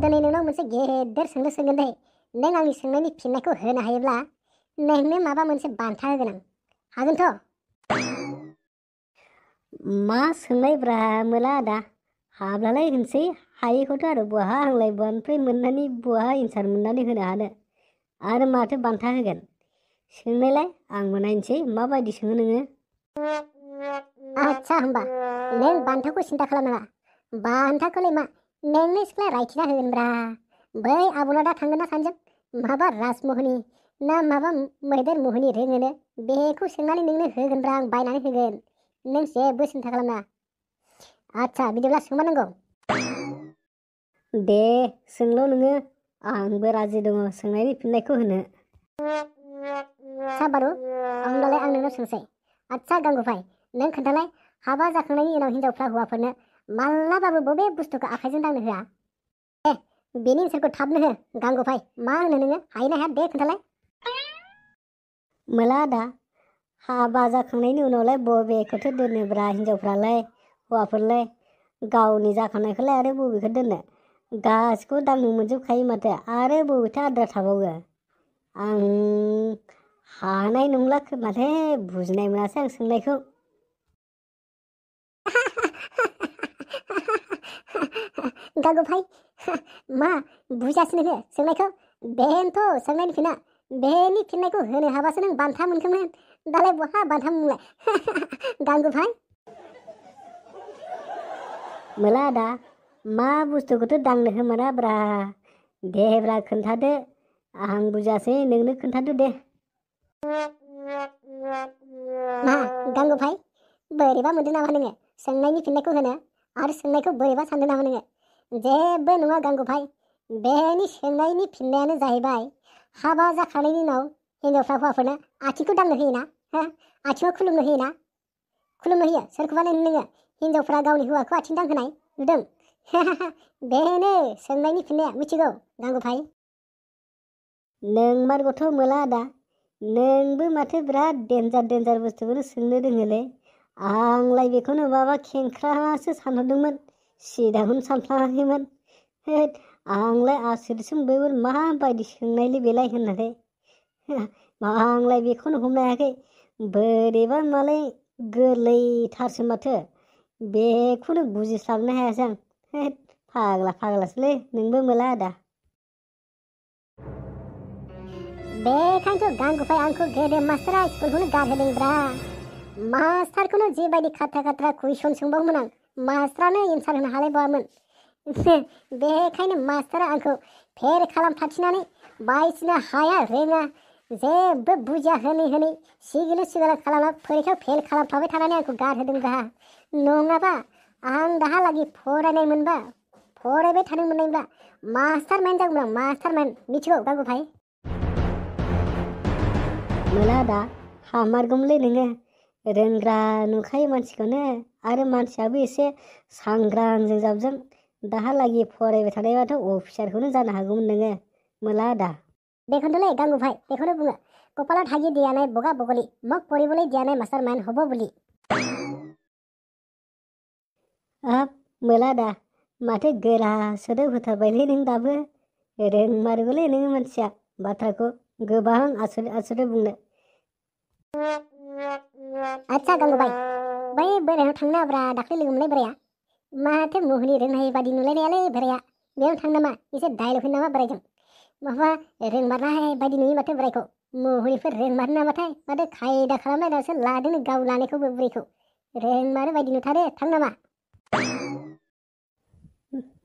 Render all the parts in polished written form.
दिनै नोंनाव मोनसे गेदेर सोंलु सोंगोन दे। नों आंनि सोंनायनि फिननायखौ होनो हायोब्ला नोंनो माबा मोनसे बान्था होगोन आं। हागोनथ'? मा सोंनायब्रा मोला आदा? हाब्लालाय होनसै, हायैखौथ' आरो बहा आंलाय बहानिफ्राय मोननानै बहा एन्सार मोननानै होनो हानो। आरो माथो बान्था होगोन? सोंनायलाय आंबो नायनोसै माबायदि सोङो नोङो। आच्छा, होमबा नों बान्थाखौ सिन्था खालामनाङा। बान्थाखौलाय मा नोंनो सिख्ला रायथिना होगोनब्रा। बै आब'ना दा थांगोन ना सानजों माबा राजमहलनि ना माबा मैदेर महलनि रोङोनो, बेखौ सोंनानै नोंनो होगोनब्रा, आं बायनानै होगोन। नों जेबो सिन्था खालामनाङा। आच्छा, बिदिब्ला सोंमा नांगौ। दे सोंल' नोङो, आंबो राजि दङ सोंनायनि फिननायखौ होनो। साबारु, होमब्लालाय आं नोंनाव सोंसै। आच्छा गांगुफाय, नों खोन्थालाय, हाबा जाखांनायनि उनाव हिनजावफ्रा हौवाफोरनो मालाबाबो बबे बुस्थुखौ आखाइजों दांनो होआ? बेनि एन्सारखौ थाबनो हो गांगुफाय। मा होनो नोङो? हायोना हाया दे खोन्थालाय। मोला आदा, हाबा जाखांनायनि उनावलाय बबेखौथो दोनोब्रा हिनजावफ्रालाय, हौवाफोरलाय गावनि जाखांनायखौलाय आरो बबेखौ दोननो? गासिखौबो दांनो मोनजोबखायो माथो, आरो बबेथो आद्रा थाबावो? आं हानाय नंला खोमालै, बुजिनाय मोनासै आं सोंनायखौ। गांगुफाय, मा बुजियासै नोङो सोंनायखौ? बेनोथ' सोंनायनि फिना। बेनि फिननायखौ होनो हाबासो नों बान्था मोनगौमोन। दालाय बहा बान्था मोनलाय? गांगुफाय। मोला आदा, मा बुस्थुखौथ' दांनो होमानाब्रा? देब्रा खोन्थादो, आं बुजियासै, नोंनो खोन्थादो दे। मा गांगुफाय, बोरैबा मोनदों नामा नोङो सोंनायनि फिननायखौ होनो? आरो सोंनायखौ बोरैबा सानदों नामा नोङो? जेबो नङा गांगुफाय, बेनि सोंनायनि फिननायानो जाहैबाय, हाबा जाखांनायनि उनाव हिनजावफ्रा हौवाफोरनो आथिंखौ दांनो होयोना? आथिङाव खुलुमनो होयोना? खुलुमनो होयो। सोरखौबा नोङो हिनजावफ्रा गावनि हौवाखौ आथिं दांहोनाय नुदों? बेनो सोंनायनि फिननाया, मिथिगौ गांगुफाय? नोंमारगौथ' मोला आदा, नोंबो माथो बिराद देन्जार बुस्थुखौनो सोंनो रोङोलै। आंलाय बेखौनो माबा खेंख्रासो सानहरदोंमोन, सिदाखौनो सानफ्लाङाखैमोन। आंलाय आसुरितसो मोनबायमोन, माबायदि सोंनायलै बेलाय होननानै। आंलाय बेखौनो हमनो हायाखै, बोरैबा मालाय गोरलैथारसो माथो, बेखौनो बुजिस्लाबनो हायासै आं। फाग्लासोलै नोंबो मोला आदा। बेखायनोथ' गांगुफाय आंखौ गोदो मास्टारा स्कुलखौनो गारहोदोंब्रा। मास्टारखौनो जेबायदि खाथ्रा कुइसन सोंबावोमोन आं, मास्टारानो एन्सार होनो हालायबावामोन। बेखायनो मास्टारा आंखौ फेर खालामफाथिनानै बायदिसिना हाया रोङा जेबो बुजिया होनै सिगिलु सिगाला खालामना फरिखायाव फेल खालामफाबाय थानानै आंखौ गारहोदोंब्रा। नङाबा आं दाहालागि फरायबाय थानो मोननायब्ला मास्टारमोन जागौमोन आं, मास्टारमोन। मिथिगौ गांगुफाय? मोला आदा, हामारगौमोनलै नोङो, रोंग्रा नुखायो मानसिखौनो, आरो मानसियाबो एसे सांग्रांजों जाबजों दाहालागि फरायबाय थानायबाथ' अफिसारखौनो जानो हागौमोन नोङो मोला आदा। देखोनथ'लै गांगुफाय, बेखौनो बुङो कपालाव थागि दियानाय बगा बगली, मग पढ़िबोलै दियानाय मास्टारमैन हब বুলি। हाब मोला आदा, माथो गोरा सोदोब होथारबायलै नों दाबो। रोंमारगौलै नोङो मानसिया, बाथ्राखौ गोबां आसुरि बुंनो। आच्छा गांगुफाय, बै बोरायाव थांनो नाब्रा, दाख्लै लोगो मोननाय बोराया। माथो मुहुनि रोंनाय बादि नुलायनायालै बोराया। बेयाव थांनो नामा? एसे डाइलग होनो नामा बोरायजों? माबा रोंमारनाय बायदि नुयो माथो बोरायखौ। मुहुनिफोर रोंमारो नामाथाय? माथो खायदा खालामलायनासो लादोंनो गाव लानायखौबो बुरैखौ। रोंमारो बायदि नुथारो, थां नामा?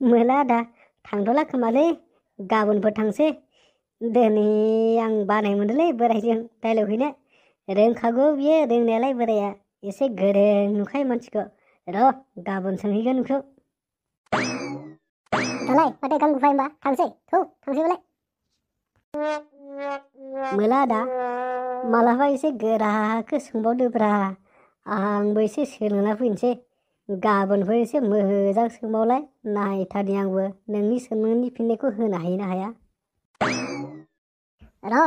मोला आदा, थांथ'ला खोमालै, गाबोनफोर थांसै। दिनै आं बानाय मोनदोंलै बोरायजों डाइलग हैनो। रोंखागौ बियो रोंनायालाय बोराया, एसे गोरों नुखायो मानसिखौ। र' गाबोन सोंहैगोन बेखौ। दालाय माथो गांगुफाय, होमबा थांसै? थांसैबालाय। मोला आदा, मालाबा एसे गोराखौ सोंबावदोब्रा, आंबो एसे सोलोंना फैनोसै। गाबोनफोर एसे मोजां सोंबावलाय, नायथारनि आंबो नोंनि सोंनायनि फिननायखौ होनो हायो ना हाया। र'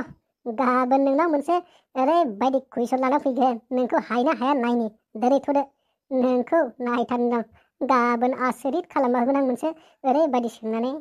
गाबोन नोंनाव मोनसे ओरैबायदि कुइसन लाना फैगोन, नोंखौ हायोना हाया नायनि। दोनैथ'दो, नोंखौ नायथारनि आं। गाबोन आसरित खालामना होगोन आं मोनसे ओरैबायदि सोंनानै।